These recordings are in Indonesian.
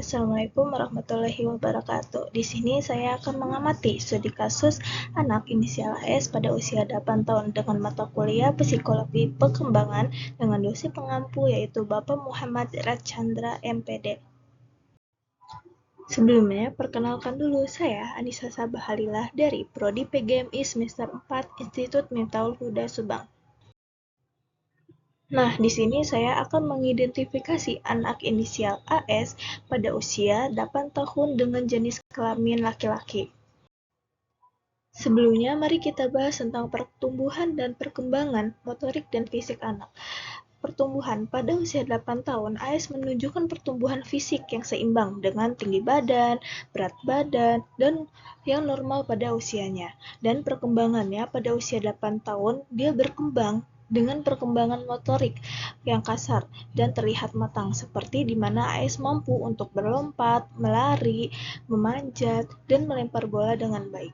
Assalamualaikum warahmatullahi wabarakatuh. Di sini saya akan mengamati studi kasus anak inisial AS pada usia 8 tahun dengan mata kuliah Psikologi Perkembangan dengan dosen pengampu yaitu Bapak Muhammad Radchandra MPD. Sebelumnya, perkenalkan dulu saya Anissa Sabahalilah dari Prodi PGMI semester 4 Institut Miftahul Huda Subang. Nah, di sini saya akan mengidentifikasi anak inisial AS pada usia 8 tahun dengan jenis kelamin laki-laki. Sebelumnya, mari kita bahas tentang pertumbuhan dan perkembangan motorik dan fisik anak. Pertumbuhan pada usia 8 tahun, AS menunjukkan pertumbuhan fisik yang seimbang dengan tinggi badan, berat badan, dan yang normal pada usianya. Dan perkembangannya pada usia 8 tahun, dia berkembang dengan perkembangan motorik yang kasar dan terlihat matang, seperti di mana AS mampu untuk berlompat, melari, memanjat, dan melempar bola dengan baik.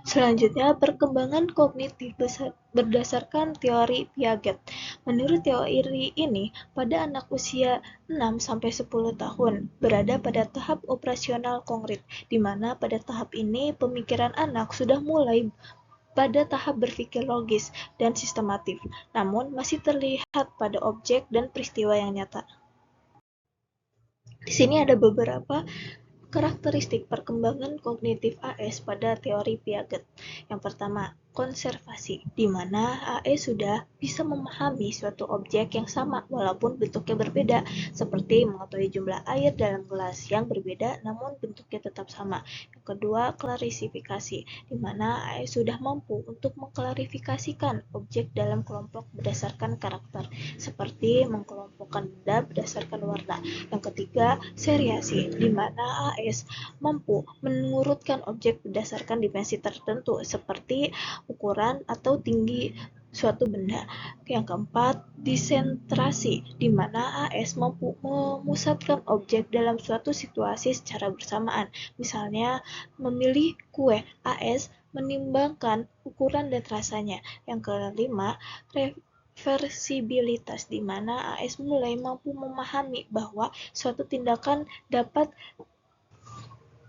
Selanjutnya, perkembangan kognitif berdasarkan teori Piaget. Menurut teori ini, pada anak usia 6-10 tahun berada pada tahap operasional konkret, di mana pada tahap ini pemikiran anak sudah mulai pada tahap berpikir logis dan sistematif, namun masih terlihat pada objek dan peristiwa yang nyata. Di sini ada beberapa karakteristik perkembangan kognitif AS pada teori Piaget. Yang pertama, konservasi, di mana AS sudah bisa memahami suatu objek yang sama walaupun bentuknya berbeda, seperti mengetahui jumlah air dalam gelas yang berbeda namun bentuknya tetap sama. Yang kedua, klarisifikasi, di mana AS sudah mampu untuk mengklarifikasikan objek dalam kelompok berdasarkan karakter, seperti mengkelompokkan benda berdasarkan warna. Yang ketiga, seriasi, di mana AS mampu mengurutkan objek berdasarkan dimensi tertentu, seperti ukuran atau tinggi suatu benda. Yang keempat, disentrasi, di mana AS mampu memusatkan objek dalam suatu situasi secara bersamaan. Misalnya, memilih kue, AS menimbangkan ukuran dan rasanya. Yang kelima, reversibilitas, di mana AS mulai mampu memahami bahwa suatu tindakan dapat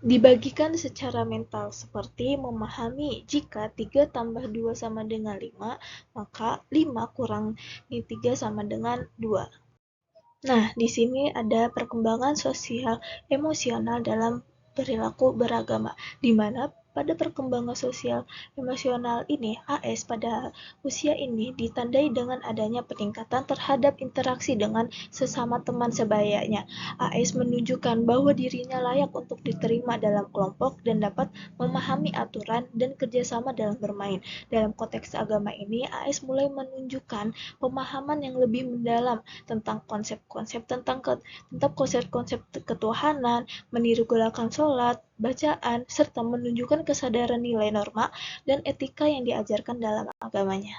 dibagikan secara mental, seperti memahami jika 3 tambah 2 sama dengan 5, maka 5 kurangi 3 sama dengan 2. Nah, di sini ada perkembangan sosial emosional dalam perilaku beragama, di mana pada perkembangan sosial emosional ini, AS pada usia ini ditandai dengan adanya peningkatan terhadap interaksi dengan sesama teman sebayanya. AS menunjukkan bahwa dirinya layak untuk diterima dalam kelompok dan dapat memahami aturan dan kerjasama dalam bermain. Dalam konteks agama ini, AS mulai menunjukkan pemahaman yang lebih mendalam tentang konsep-konsep ketuhanan, menirukan sholat, bacaan, serta menunjukkan kesadaran nilai norma dan etika yang diajarkan dalam agamanya.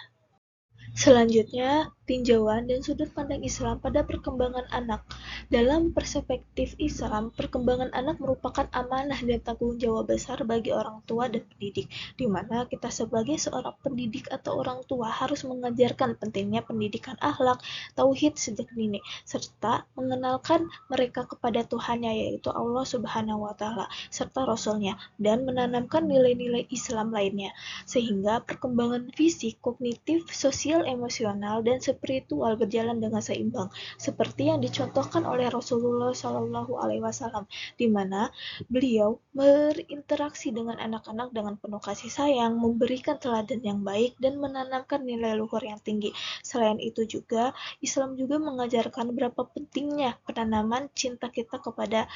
Selanjutnya, tinjauan dan sudut pandang Islam pada perkembangan anak. Dalam perspektif Islam, perkembangan anak merupakan amanah dan tanggung jawab besar bagi orang tua dan pendidik, di mana kita sebagai seorang pendidik atau orang tua harus mengajarkan pentingnya pendidikan akhlak, tauhid sejak dini, serta mengenalkan mereka kepada Tuhannya yaitu Allah Subhanahu wa Ta'ala serta Rasulnya, dan menanamkan nilai-nilai Islam lainnya, sehingga perkembangan fisik, kognitif, sosial, emosional, dan spiritual berjalan dengan seimbang, seperti yang dicontohkan oleh Rasulullah SAW, di mana beliau berinteraksi dengan anak-anak dengan penuh kasih sayang, memberikan teladan yang baik, dan menanamkan nilai luhur yang tinggi. Selain itu juga, Islam juga mengajarkan berapa pentingnya penanaman cinta kita kepada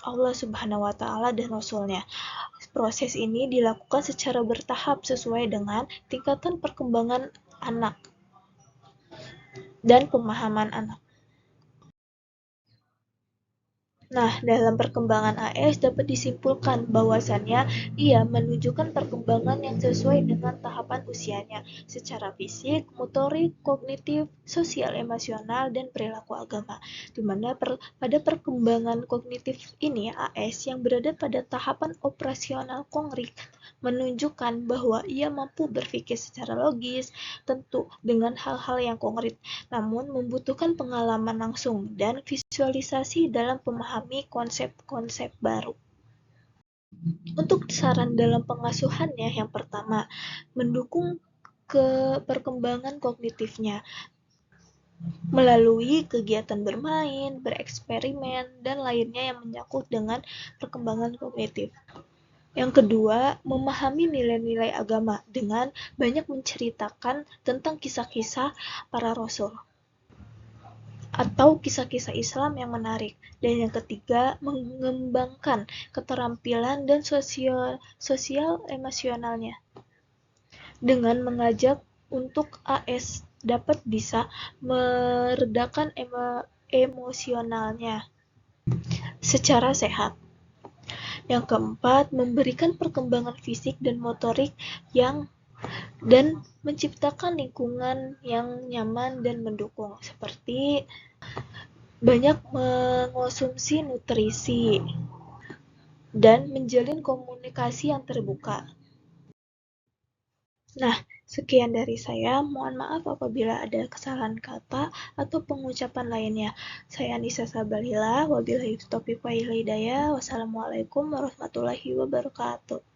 Allah Subhanahu wa Ta'ala dan Rasulnya. Proses ini dilakukan secara bertahap sesuai dengan tingkatan perkembangan anak dan pemahaman anak. Nah, dalam perkembangan AS dapat disimpulkan bahwasannya ia menunjukkan perkembangan yang sesuai dengan tahapan usianya secara fisik, motorik, kognitif, sosial, emosional, dan perilaku agama. Di mana pada perkembangan kognitif ini AS yang berada pada tahapan operasional konkret menunjukkan bahwa ia mampu berpikir secara logis, tentu dengan hal-hal yang konkret, namun membutuhkan pengalaman langsung dan visualisasi dalam memahami konsep-konsep baru. Untuk saran dalam pengasuhannya, yang pertama, mendukung perkembangan kognitifnya melalui kegiatan bermain, bereksperimen, dan lainnya yang menyangkut dengan perkembangan kognitif. Yang kedua, memahami nilai-nilai agama dengan banyak menceritakan tentang kisah-kisah para rasul atau kisah-kisah Islam yang menarik. Dan yang ketiga, mengembangkan keterampilan dan sosial emosionalnya dengan mengajak untuk AS dapat bisa meredakan emosionalnya secara sehat. Yang keempat, memberikan perkembangan fisik dan motorik dan menciptakan lingkungan yang nyaman dan mendukung, seperti banyak mengonsumsi nutrisi dan menjalin komunikasi yang terbuka. Nah, sekian dari saya. Mohon maaf apabila ada kesalahan kata atau pengucapan lainnya. Saya Nisa Sabalila, wabillahi taufiq wal hidayah. Wassalamualaikum warahmatullahi wabarakatuh.